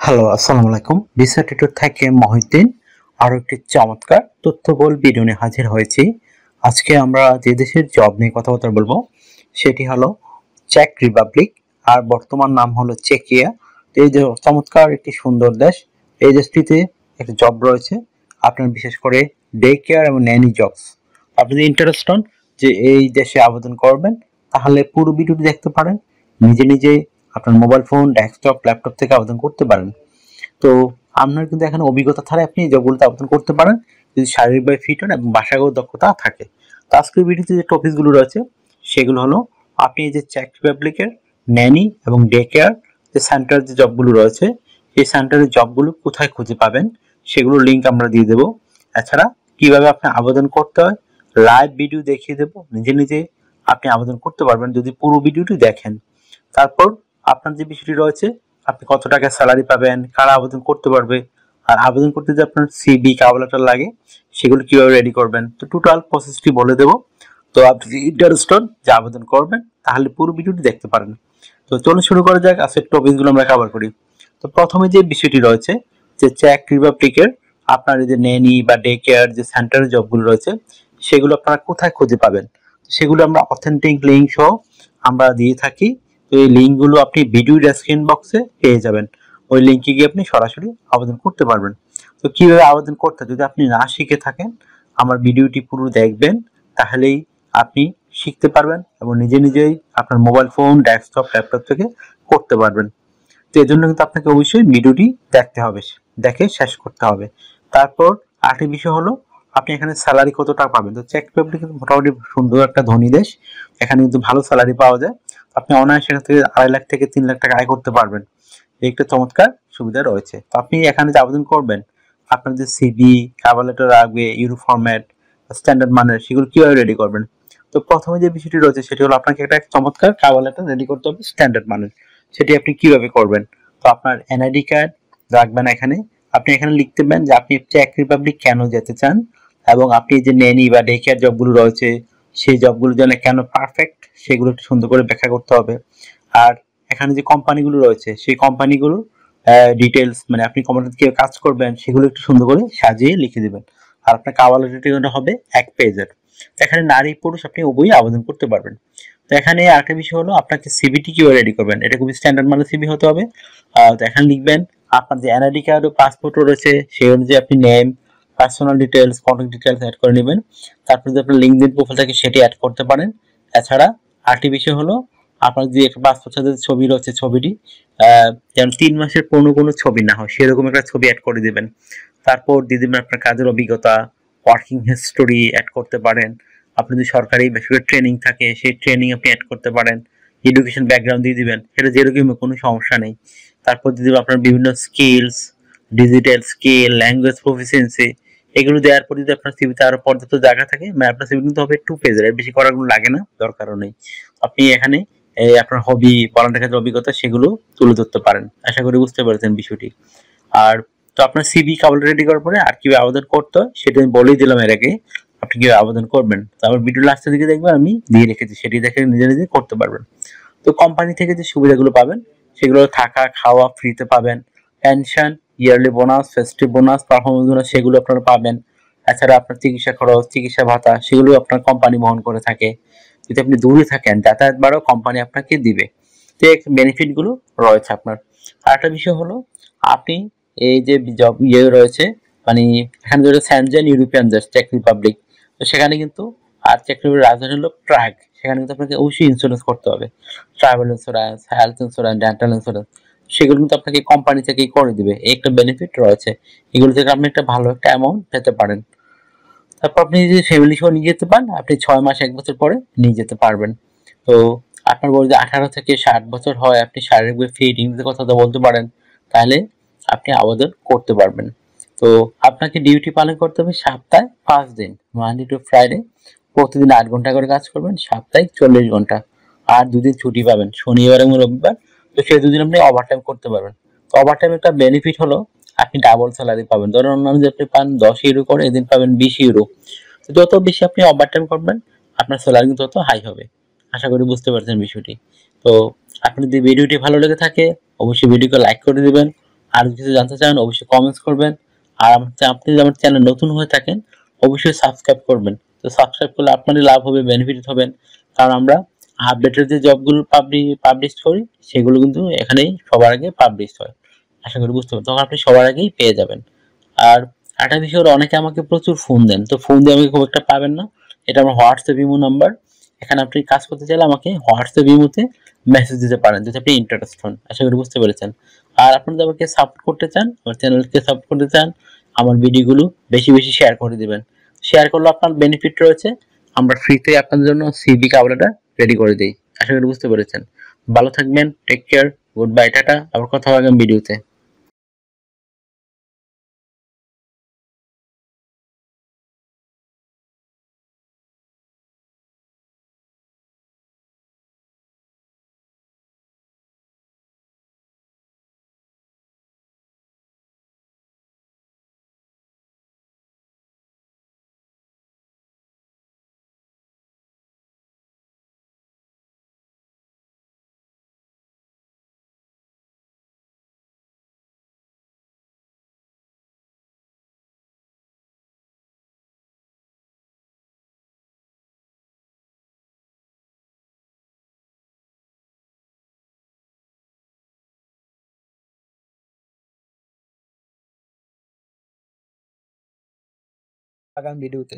Hello, আসসালামু আলাইকুম। Visa tutor থেকে মহিউদ্দিন আরো একটি চমৎকার তথ্যবহুল ভিডিও নিয়ে হাজির হয়েছি। আজকে আমরা যে দেশের জব নিয়ে কথাবার্তা বলবো সেটি হলো চেক রিপাবলিক, আর বর্তমান নাম হলো চেকিয়া। এই যে চমৎকার একটি সুন্দর দেশ, এই দেশটিতে একটা জব রয়েছে আপনার, বিশেষ করে ডে কেয়ার এবং ন্যানি জবস। আপনি যদি ইন্টারেস্ট হন যে এই দেশে আবেদন করবেন, তাহলে পুরো ভিডিওটি দেখতে পারেন। নিজে নিজে আপনার মোবাইল ফোন, ডেস্কটপ, ল্যাপটপ থেকে আবেদন করতে পারেন। তো আপনার কিন্তু এখানে অভিজ্ঞতা ছাড়া আপনি এই জবগুলোতে আবেদন করতে পারেন, যদি শারীরিকভাবে ফিট হন এবং ভাষাগত দক্ষতা থাকে। তো আজকের ভিডিওতে যে টপিকগুলো রয়েছে সেগুলো হলো, আপনি এই যে চেক রিপাবলিকের ন্যানি এবং ডে কেয়ার যে সেন্টার যে জবগুলো রয়েছে, সেই সেন্টারের জবগুলো কোথায় খুঁজে পাবেন সেগুলোর লিঙ্ক আমরা দিয়ে দেবো। এছাড়া কিভাবে আপনি আবেদন করতে হয় লাইভ ভিডিও দেখিয়ে দেবো, নিজে নিজে আপনি আবেদন করতে পারবেন যদি পুরো ভিডিওটি দেখেন। তারপর আপনার যে বিষয়টি রয়েছে, আপনি কত টাকা স্যালারি পাবেন, কারা আবেদন করতে পারবে, আর আবেদন করতে যে আপনার সিভি কভার লেটার লাগে সেগুলো কিভাবে রেডি করবেন, তো টোটাল প্রসেসটি বলে দেব। তো আপনি যদি ইন্টারেস্টেড যে আবেদন করবেন তাহলে পুরো ভিডিওটি দেখতে পারেন। তো চলুন শুরু করা যাক, আজকের টপিকগুলো আমরা কভার করি। তো প্রথমে যে বিষয়টি রয়েছে যে চেক রিপাবলিকের আপনার এই যে নেনি বা ডে কেয়ার যে সেন্টারের জবগুলো রয়েছে সেগুলো আপনারা কোথায় খুঁজে পাবেন, সেগুলো আমরা অথেন্টিক লিঙ্ক সহ আমরা দিয়ে থাকি। তো এই লিঙ্কগুলো আপনি ভিডিও ডেসক্রিপশন বক্সে পেয়ে যাবেন, ওই লিঙ্কে গিয়ে আপনি সরাসরি আবেদন করতে পারবেন। তো কিভাবে আবেদন করতে, যদি আপনি না শিখে থাকেন আমার ভিডিওটি পুরো দেখবেন, তাহলেই আপনি শিখতে পারবেন এবং নিজে নিজেই আপনার মোবাইল ফোন, ডেস্কটপ, ল্যাপটপ থেকে করতে পারবেন। তো এর জন্য কিন্তু আপনাকে অবশ্যই ভিডিওটি দেখতে হবে, দেখে শেষ করতে হবে। তারপর আরেকটি বিষয় হলো, আপনি এখানে স্যালারি কত টাকা পাবেন। তো চেক রিপাবলিক কিন্তু মোটামুটি সুন্দর একটা ধনী দেশ, এখানে কিন্তু ভালো স্যালারি পাওয়া যায়। আপনি অনায়াসে এখান থেকে 2.5 লাখ থেকে 3 লাখ টাকা আয় করতে পারবেন, এই একটা চমৎকার সুবিধা রয়েছে। তো আপনি এখানে যে আবেদন করবেন, আপনার যে সিভি কভার লেটার রাখবে ইউরো ফরম্যাট স্ট্যান্ডার্ড মানের, সেগুলো কিভাবে রেডি করবেন। তো প্রথমে যে বিষয়টি রয়েছে সেটি হলো, আপনাকে একটা চমৎকার কভার লেটার রেডি করতে হবে স্ট্যান্ডার্ড মানের। সেটি আপনি কিভাবে করবেন, তো আপনার এনআইডি কার্ড রাখবেন এখানে। আপনি এখানে লিখতে পারেন যে আপনি চেক রিপাবলিক কেন যেতে চান, এবং আপনি যে নেনি বা ডে কেয়ার জবগুলো রয়েছে সেই জবগুলো যেন কেন পারফেক্ট, সেগুলো একটু সুন্দর করে ব্যাখ্যা করতে হবে। আর এখানে যে কোম্পানিগুলো রয়েছে সেই কোম্পানিগুলোর ডিটেলস, মানে আপনি কোম্পানিতে কি কাজ করবেন সেগুলো একটু সুন্দর করে সাজিয়ে লিখে দিবেন। আর আপনার কভার লেটারটি হবে 1 পেজের। এখানে নারী পুরুষ আপনি উভয়ই আবেদন করতে পারবেন। তো এখানে আরেকটা বিষয় হলো, আপনাকে সিভিটি কিভাবে রেডি করবেন, এটা খুবই স্ট্যান্ডার্ড মানের সিভি হতে হবে। তো এখানে লিখবেন আপনার যে এনআইডি কার্ড ও পাসপোর্টও রয়েছে সেই অনুযায়ী আপনি name, personal details, contact details add করে নেবেন। তারপর যদি আপনার লিঙ্কডইন প্রোফাইল থাকে সেটি অ্যাড করতে পারেন। এছাড়া আরেকটি বিষয় হলো, আপনার যে একটা পাসপোর্ট সাইজের ছবি রয়েছে ছবিটি যেন 3 মাসের কোনো ছবি না হয় সেরকম একটা ছবি অ্যাড করে দিবেন। তারপর দিয়ে দিবেন আপনার কাজের অভিজ্ঞতা, ওয়ার্কিং হিস্টোরি অ্যাড করতে পারেন। আপনি যদি সরকারি বেসরকারি ট্রেনিং থাকে সেই ট্রেনিং আপনি অ্যাড করতে পারেন। এডুকেশন ব্যাকগ্রাউন্ড দিয়ে দিবেন, সেটা যেরকম কোনো সমস্যা নেই। তারপর দিয়ে দিবেন আপনার বিভিন্ন skills, digital skill, language proficiency, এগুলো দেওয়ার পর যদি আপনার সিভিতে আরো পর্যাপ্ত জায়গা থাকে, মানে আপনার সিভি কিন্তু হবে 2 পেজের, এর বেশি করাগুলো লাগে না, দরকারও নেই। আপনি এখানে আপনার হবি, পড়ালেখার কাজের অভিজ্ঞতা সেগুলো তুলে ধরতে পারেন। আশা করি বুঝতে পেরেছেন বিষয়টি। আর তো আপনার সিভি কাবল রেডি করার পরে আর কিভাবে আবেদন করতে হয় সেটা আমি বলেই দিলাম এর আগে, আপনি কিভাবে আবেদন করবেন। তারপর ভিডিও লাস্টের দিকে দেখবেন আমি দিয়ে রেখেছি, সেটি দেখে নিজে নিজে করতে পারবেন। তো কোম্পানি থেকে যে সুবিধাগুলো পাবেন সেগুলো থাকা খাওয়া ফ্রিতে পাবেন, pension, yearly bonus, festive bonus, performance bonus সেগুলো আপনারা পাবেন। এছাড়া আপনার চিকিৎসা খরচ, চিকিৎসা ভাতা সেগুলো আপনার কোম্পানি বহন করে থাকে। যদি আপনি দূরে থাকেন যাতায়াত ভাড়াও কোম্পানি আপনাকে দিবে। তো এই বেনিফিট গুলো রয়েছে আপনার। আরেকটা বিষয় হলো, আপনি এই যে জব রয়েছে, মানে এখানে যেটা স্যানজেন ইউরোপিয়ান দেশ চেক রিপাবলিক, তো সেখানে কিন্তু, আর চেক রিপাবলিকের রাজধানী হলো প্রাগ, সেখানে কিন্তু আপনাকে অবশ্যই ইন্স্যুরেন্স করতে হবে। Travel insurance, health insurance, dental insurance, সেগুলো কিন্তু আপনাকে কোম্পানি থেকেই করে দিবে, এই একটা বেনিফিট রয়েছে। এগুলো থেকে আপনি একটা ভালো একটা অ্যামাউন্ট পেতে পারেন। তারপর আপনি যদি ফ্যামিলি সহ নিয়ে যেতে পান, আপনি 6 মাস 1 বছর পরে নিয়ে যেতে পারবেন। তো আপনার বয়স যদি 18 থেকে 60 বছর হয়, আপনি শারীরিকভাবে ফিট, ইংরেজিতে কথা বলতে পারেন, তাহলে আপনি আবেদন করতে পারবেন। তো আপনাকে ডিউটি পালন করতে হবে সপ্তাহে 5 দিন, মানডে টু ফ্রাইডে। প্রতিদিন 8 ঘন্টা করে কাজ করবেন, সাপ্তাহিক 40 ঘন্টা। আর 2 দিন ছুটি পাবেন, শনিবার এবং রবিবার। তো সেই 2 দিন আপনি ওভারটাইম করতে পারবেন। তো ওভারটাইম একটা বেনিফিট হলো, আপনি ডাবল স্যালারি পাবেন। ধরুন অন্যান্য যে আপনি পান 10 ইউরো করে, এদিন পাবেন 20 ইউরো। তো যত বেশি আপনি ওভারটাইম করবেন আপনার স্যালারি কিন্তু তত হাই হবে। আশা করি বুঝতে পারছেন বিষয়টি। তো আপনি যদি ভিডিওটি ভালো লেগে থাকে অবশ্যই ভিডিওকে লাইক করে দিবেন, আর কিছু জানতে চান অবশ্যই কমেন্টস করবেন। আর আপনি যদি আমার চ্যানেল নতুন হয়ে থাকেন অবশ্যই সাবস্ক্রাইব করবেন। তো সাবস্ক্রাইব করলে আপনারই লাভ হবে, বেনিফিট হবেন। কারণ আমরা আপডেটেড যে জবগুলো পাবলিশ করি সেগুলো কিন্তু এখানেই সবার আগে পাবলিশ হয়। আশা করি বুঝতে পারবেন, তখন আপনি সবার আগেই পেয়ে যাবেন। আর একটা বিষয় হলো, অনেকে আমাকে প্রচুর ফোন দেন, তো ফোন দিয়ে আমাকে খুব একটা পাবেন না। এটা আমার হোয়াটসঅ্যাপ ইমো নাম্বার। এখানে আপনি কাজ করতে চাইলে আমাকে হোয়াটসঅ্যাপ ইমোতে মেসেজ দিতে পারেন যদি আপনি ইন্টারেস্ট হন। আশা করি বুঝতে পেরেছেন। আর আপনি যদি আমাকে সাপোর্ট করতে চান, আমার চ্যানেলকে সাপোর্ট করতে চান, আমার ভিডিওগুলো বেশি বেশি শেয়ার করে দিবেন। শেয়ার করলে আপনার বেনিফিট রয়েছে, আমরা ফ্রিতে আপনাদের জন্য সিভি কাভারটা রেডি করে দিই। আশা করি বুঝতে পেরেছেন। ভালো থাকবেন, take care, good bye, tata. আবার কথা হবে আগামী ভিডিওতে। আগামী ভিডিওতে।